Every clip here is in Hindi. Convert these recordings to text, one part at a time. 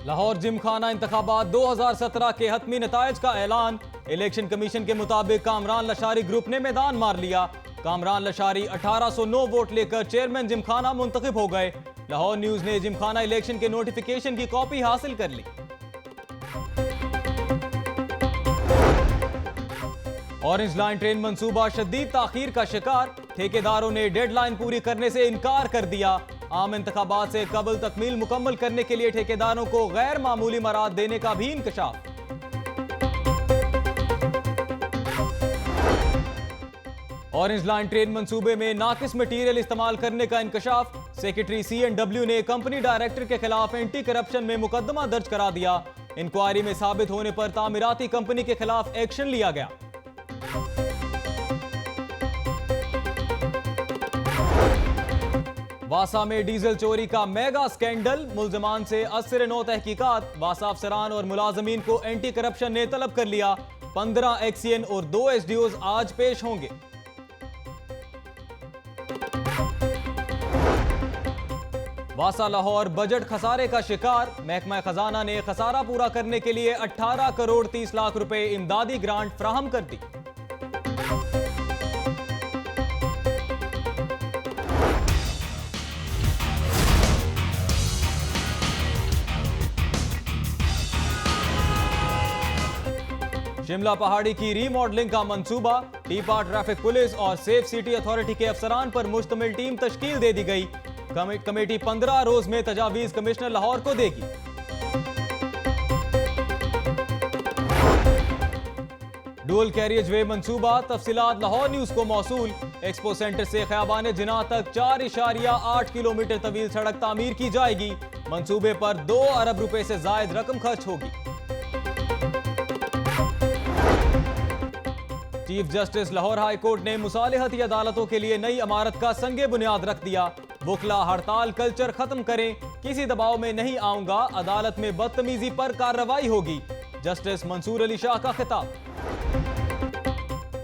लाहौर जिमखाना इंतखाबात 2017 के हतमी नतायज का ऐलान। इलेक्शन कमीशन के मुताबिक कामरान लशारी ग्रुप ने मैदान मार लिया। कामरान लशारी 1809 वोट लेकर चेयरमैन जिमखाना मुंतखब हो गए। लाहौर न्यूज ने जिमखाना इलेक्शन के नोटिफिकेशन की कॉपी हासिल कर ली। ऑरेंज लाइन ट्रेन मंसूबा शदीद ताखीर का शिकार। ठेकेदारों ने डेडलाइन पूरी करने से इनकार कर दिया। आम इंतखाबात से कबल तकमील मुकम्मल करने के लिए ठेकेदारों को गैर मामूली मराद देने का भी इंकशाफ। ऑरेंज लाइन ट्रेन मंसूबे में नाकिस मटीरियल इस्तेमाल करने का इंकशाफ। सेक्रेटरी CNW ने कंपनी डायरेक्टर के खिलाफ एंटी करप्शन में मुकदमा दर्ज करा दिया। इंक्वायरी में साबित होने पर तामीराती कंपनी के खिलाफ एक्शन लिया गया। वासा में डीजल चोरी का मेगा स्कैंडल। मुल्जमान से असर नौ तहकीकात। वासा अफसरान और मुलाजमीन को एंटी करप्शन ने तलब कर लिया। 15 एक्सीएन और 2 SDOs आज पेश होंगे। वासा लाहौर बजट खसारे का शिकार। महकमा खजाना ने खसारा पूरा करने के लिए 18 करोड़ 30 लाख रुपए इमदादी ग्रांट फराहम कर दी। शिमला पहाड़ी की रीमॉडलिंग का मंसूबा। टीपा ट्रैफिक पुलिस और सेफ सिटी अथॉरिटी के अफसरान पर मुश्तमिल टीम तश्कील दे दी गई। कमेटी 15 रोज में तजावीज कमिश्नर लाहौर को देगी। डुअल कैरियज वे मंसूबा। तफसीलात लाहौर न्यूज को मौसूल। एक्सपो सेंटर से खयाबान जिना तक 4.8 किलोमीटर तवील सड़क तामीर की जाएगी। मंसूबे पर 2 अरब रुपए से जायद रकम खर्च होगी। Chief justice Lahore high court ने मुसालिहती अदालतों के लिए नई इमारत का संगे बुनियाद रख दिया। वकला हड़ताल कल्चर खत्म करें। किसी दबाव में नहीं आऊंगा। अदालत में बदतमीजी पर कार्रवाई होगी। जस्टिस मंसूर अली शाह का खिताब।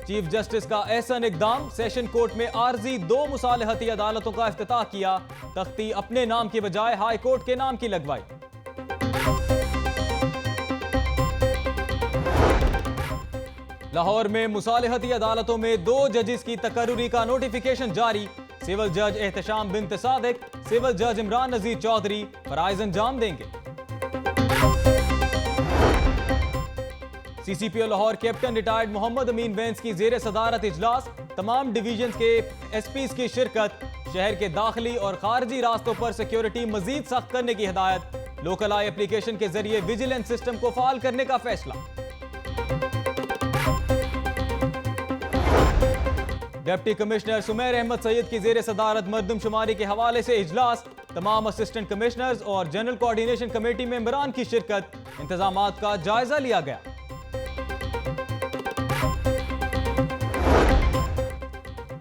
चीफ जस्टिस का एहसन इकदाम। सेशन कोर्ट में आर्जी 2 मुसालिहती अदालतों का इफ्तिताह किया। तख्ती अपने नाम की बजाय हाई कोर्ट के नाम की लगवाई। लाहौर में मुसालिहती अदालतों में 2 जजेस की तकर्रुरी का नोटिफिकेशन जारी। सिविल जज एहतशाम बिन्त सादिक, सिविल जज इमरान नजीर चौधरी फराइज अंजाम देंगे। CCPO Lahore captain retired Mohammad Amin Wains की जेर सदारत इजलास। तमाम डिवीजन के SPs की शिरकत। शहर के दाखिली और खारजी रास्तों पर सिक्योरिटी मजीद सख्त करने की हिदायत। लोकल आई एप्लीकेशन के जरिए विजिलेंस सिस्टम को फाल करने का फैसला। डिप्टी कमिश्नर सुमेर अहमद सैयद की जेर सदारत मरदमशुमारी के हवाले से इजलास। तमाम असिस्टेंट कमिश्नर्स और जनरल कोऑर्डिनेशन कमेटी मेंबरान की शिरकत। इंतजामात का जायजा लिया गया।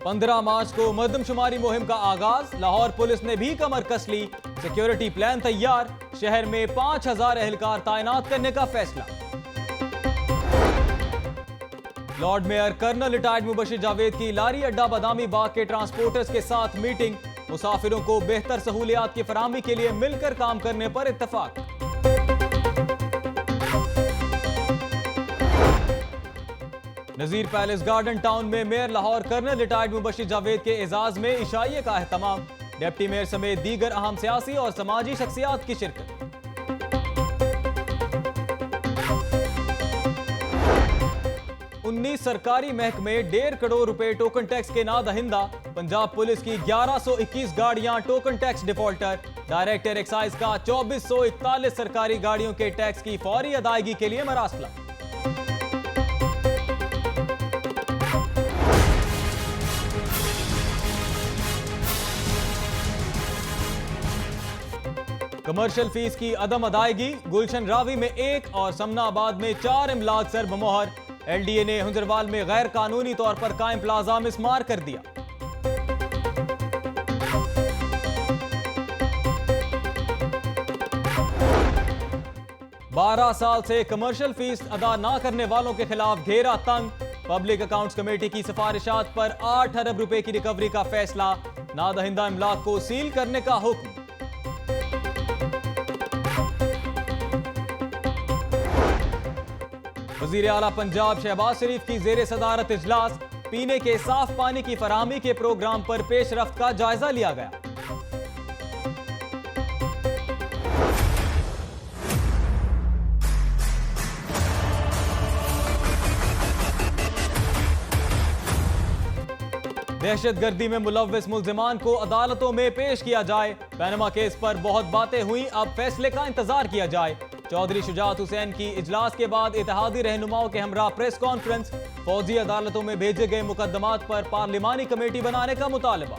पंद्रह मार्च को मरदमशुमारी मुहिम का आगाज। लाहौर पुलिस ने भी कमर कस ली। सिक्योरिटी प्लान तैयार। शहर में 5000 एहलकार तैनात करने का फैसला। Lord mayor colonel retired Mubashir Javed की लारी अड्डा बादामी बाग के ट्रांसपोर्टर्स के साथ मीटिंग। मुसाफिरों को बेहतर सहूलियात की फराहमी के लिए मिलकर काम करने पर इत्तफाक। नजीर पैलेस गार्डन टाउन में mayor Lahore colonel retired Mubashir Javed के एजाज में इशाइये का एहतमाम। डिप्टी मेयर समेत दीगर अहम सियासी और समाजी शख्सियात की शिरकत। सरकारी महकमे 1.5 करोड़ रुपए टोकन टैक्स के नादहिंदा। पंजाब पुलिस की 1121 गाड़ियां token tax defaulter. Director excise का 2441 सरकारी गाड़ियों के टैक्स की फौरी अदायगी के लिए मरासला। कमर्शियल फीस की अदम अदायगी। गुलशन रावी में 1 और समनाबाद में 4 इमलाक सर बमोहर। LDA ने हुंजरवाल में गैर कानूनी तौर पर कायम प्लाजा मिसमार कर दिया। बारह साल से कमर्शियल फीस अदा न करने वालों के खिलाफ घेरा तंग। पब्लिक अकाउंट्स कमेटी की सिफारिशात पर 8 अरब रुपए की रिकवरी का फैसला। नादहिंदा इमलाक को सील करने का हुक्म। वजीर आला पंजाब शहबाज शरीफ की जेर सदारत इजलास, पीने के साफ पानी की फराहमी के प्रोग्राम पर पेशरफ्त का जायजा लिया गया। दहशतगर्दी में मुलव्विस मुल्जिमान को अदालतों में पेश किया जाए। पैनमा केस पर बहुत बातें हुई, अब फैसले का इंतजार किया जाए। चौधरी शुजात हुसैन की इजलास के बाद इत्तेहादी रहनुमाओं के हमरा प्रेस कॉन्फ्रेंस। फौजी अदालतों में भेजे गए मुकदमात पर पार्लिमानी कमेटी बनाने का मुतालबा।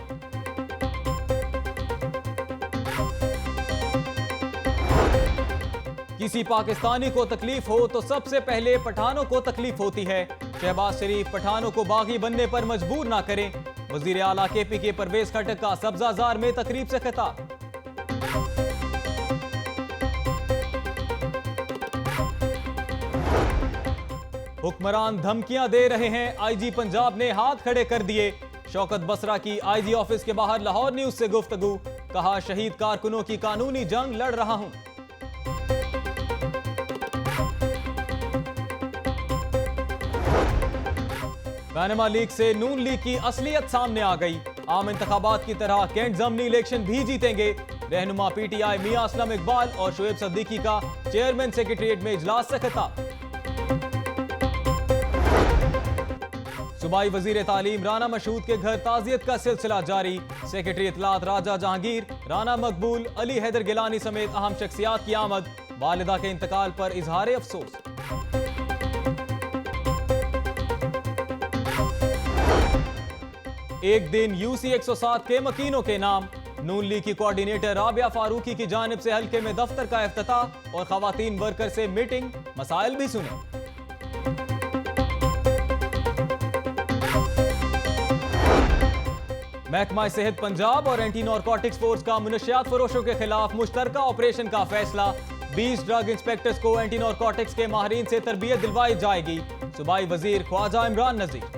किसी पाकिस्तानी को तकलीफ हो तो सबसे पहले पठानों को तकलीफ होती है। शहबाज शरीफ पठानों को बागी बनने पर मजबूर ना करें। वजीर आला KPK परवेज खटक का सब्जाजार में तकरीब से खिताब। हुक्मरान धमकियां दे रहे हैं, IG पंजाब ने हाथ खड़े कर दिए। शौकत बसरा की IG ऑफिस के बाहर लाहौर न्यूज से गुफ्तगू, कहा शहीद कारकुनों की कानूनी जंग लड़ रहा हूं। पैनमा लीग से नून लीग की असलियत सामने आ गई। आम इंतखाबात की तरह कैंट ज़मनी इलेक्शन भी जीतेंगे। रहनुमा PTI मियां असलम इकबाल और शुएब सिद्दीकी का चेयरमैन सेक्रेटरिएट में इजलास से खिताब। सूबाई वजीर तालीम राना मशहूद के घर ताजियत का सिलसिला जारी। सेक्रेटरी इत्तलात राजा जहांगीर, राना मकबूल, अली हैदर गिलानी समेत अहम शख्सियात की आमद। वालिदा के इंतकाल पर इजहार अफसोस। एक दिन UC 107 के मकीनों के नाम। नून लीग की कोऑर्डिनेटर राबिया फारूकी की जानिब से हल्के में दफ्तर का इफ्तिताह और खवातीन वर्कर से मीटिंग, मसाइल भी सुने। महकमा सेहत पंजाब और एंटी नारकोटिक्स फोर्स का मुनशियात फरोशों के खिलाफ मुश्तरका ऑपरेशन का फैसला। 20 ड्रग इंस्पेक्टर्स को एंटी नारकोटिक्स के माहिरीन से तरबियत दिलवाई जाएगी। सूबाई वजीर ख्वाजा इमरान नजीर।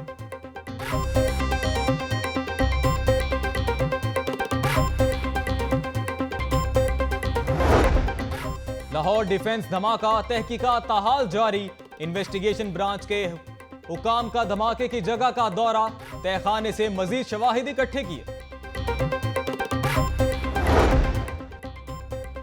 लाहौर डिफेंस धमाका, तहकीकात ताहाल जारी। इन्वेस्टिगेशन ब्रांच के हुकाम का धमाके की जगह का दौरा, तहखाने से मजीद शवाहिद इकट्ठे किए।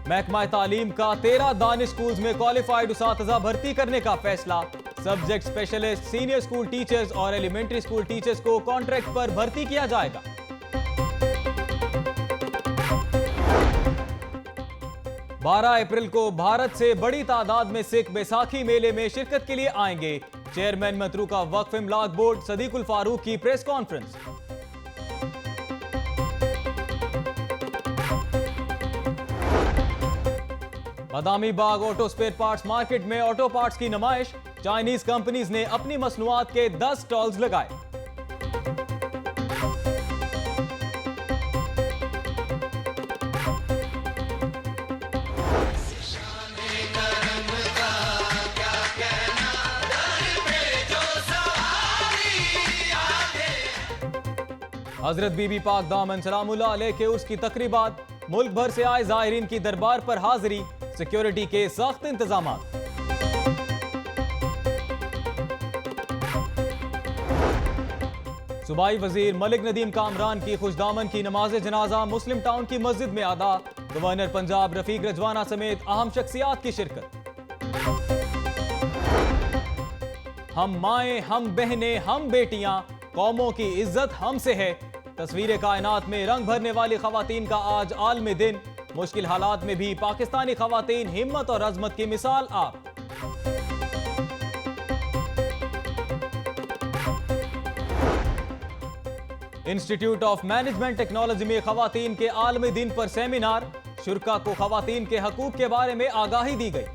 महकमा तालीम का 13 दानिश स्कूल्स में क्वालिफाइड उसातिज़ा भर्ती करने का फैसला। Subject specialist, senior school teachers और एलिमेंट्री स्कूल टीचर्स को कॉन्ट्रैक्ट पर भर्ती किया जाएगा। 12 अप्रैल को भारत से बड़ी तादाद में सिख बैसाखी मेले में शिरकत के लिए आएंगे। चेयरमैन मतरूका वक्फ इमलाक बोर्ड सदीकुल फारूक की press conference. Badami Bagh auto spare parts market में ऑटो पार्ट्स की नुमाइश। चाइनीज कंपनीज ने अपनी मसनूआत के 10 स्टॉल्स लगाए। हजरत बीबी पाक दामन सलामुल्लाह अलैह के उर्स की तकरीबात। मुल्क भर से आए ज़ाहिरीन की दरबार पर हाजिरी। सिक्योरिटी के सख्त इंतजामात। सूबाई वजीर मलिक नदीम कामरान की खुशदामन की नमाज जनाजा मुस्लिम टाउन की मस्जिद में अदा। गवर्नर पंजाब रफीक रजवाना समेत अहम शख्सियात की शिरकत। हम माएं, हम बहनें, हम बेटियां, कौमों की इज्जत हमसे है। तस्वीर कायनात में रंग भरने वाली खवातीन का आज आलमी दिन। मुश्किल हालात में भी पाकिस्तानी खवातीन हिम्मत और अजमत की मिसाल आप। इंस्टीट्यूट ऑफ मैनेजमेंट टेक्नोलॉजी में खवातीन के आलमी दिन पर सेमिनार। शुरका को खवातीन के हकूक के बारे में आगाही दी गई।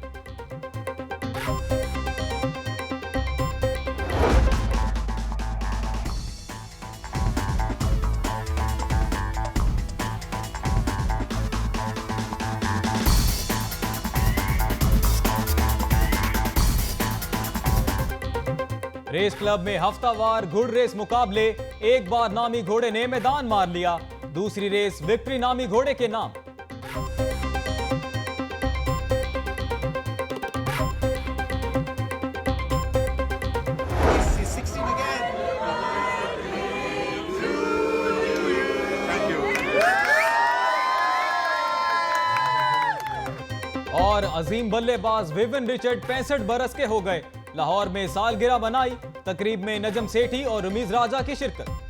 रेस क्लब में हफ्तावार घुड़ रेस मुकाबले। एक बार नामी घोड़े ने मैदान मार लिया। दूसरी रेस विक्ट्री नामी घोड़े के नाम। और अजीम बल्लेबाज विविन रिचर्ड 65 बरस के हो गए। लाहौर में सालगिरह मनाई। तकरीब में नजम सेठी और रमीज राजा की शिरकत।